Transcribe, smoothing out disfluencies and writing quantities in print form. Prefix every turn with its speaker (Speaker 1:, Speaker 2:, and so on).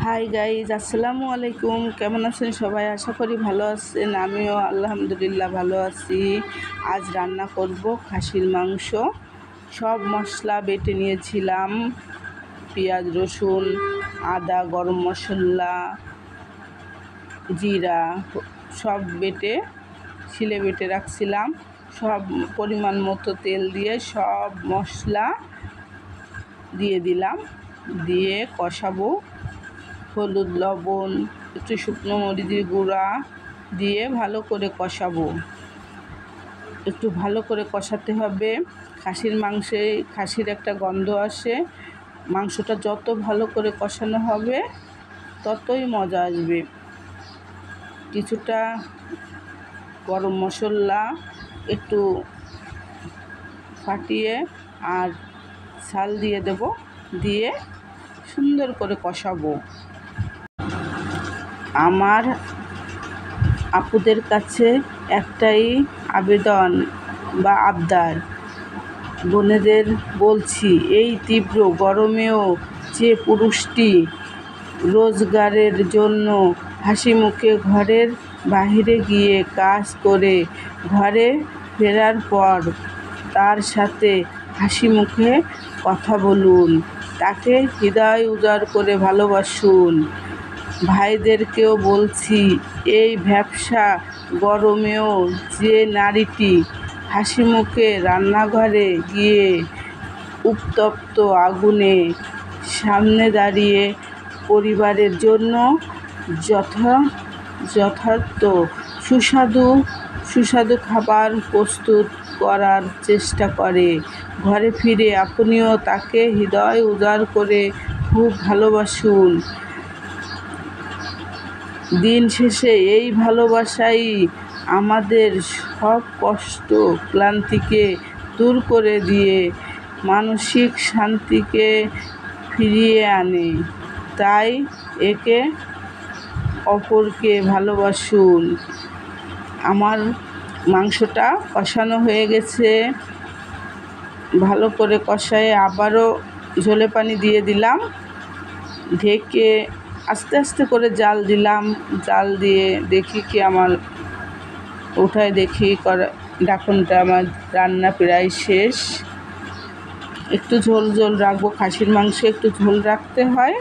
Speaker 1: Hi guys, আসসালামু আলাইকুম। কেমন আছেন সবাই? আশা করি ভালো আছেন। আমিও আলহামদুলিল্লাহ ভালো আছি। আজ রান্না করব খাসির মাংস। সব মশলা বেটে নিয়েছিলাম, পেঁয়াজ, রসুন, আদা, গরম মশলা, জিরা সব শিলে বেটে রাখছিলাম। সব পরিমাণ মতো তেল দিয়ে সব মশলা দিয়ে দিলাম, দিয়ে কষাবো। হলুদ, লবণ, একটু শুকনো মরিচের গুঁড়া দিয়ে ভালো করে কষাবো। একটু ভালো করে কষাতে হবে। খাসির একটা গন্ধ আসে। মাংসটা যত ভালো করে কষানো হবে ততই মজা আসবে। কিছুটা গরম মশলা একটু ফাটিয়ে আর ঝাল দিয়ে দেব, দিয়ে সুন্দর করে কষাবো। আমার আপুদের কাছে একটাই আবেদন বা আবদার, বোনেদের বলছি, এই তীব্র গরমেও যে পুরুষটি রোজগারের জন্য হাসি মুখে ঘরের বাইরে গিয়ে কাজ করে ঘরে ফেরার পর তার সাথে হাসি মুখে কথা বলুন, তাকে হৃদয় উজাড় করে ভালোবাসুন। ভাইদেরকেও বলছি, এই ভ্যাপসা গরমেও যে নারীটি হাসি মুখে রান্নাঘরে গিয়ে উত্তপ্ত আগুনে সামনে দাঁড়িয়ে পরিবারের জন্য যথার্থ সুস্বাদু খাবার প্রস্তুত করার চেষ্টা করে, ঘরে ফিরে আপনিও তাকে হৃদয় উজাড় করে খুব ভালোবাসুন। দিন শেষে এই ভালোবাসাই আমাদের সব কষ্ট ক্লান্তিকে দূর করে দিয়ে মানসিক শান্তিকে ফিরিয়ে আনে। তাই একে অপরকে ভালোবাসুন। আমার মাংসটা কষানো হয়ে গেছে। ভালো করে কষায়ে আবারও ঝোলে পানি দিয়ে দিলাম, ঢেকে আস্তে আস্তে করে জাল দিলাম। জাল দিয়ে দেখি কি আমার উঠায় দেখি ঢাকনটা আমার রান্না প্রায় শেষ। একটু ঝোল রাখবো, খাসির মাংসে একটু ঝোল রাখতে হয়।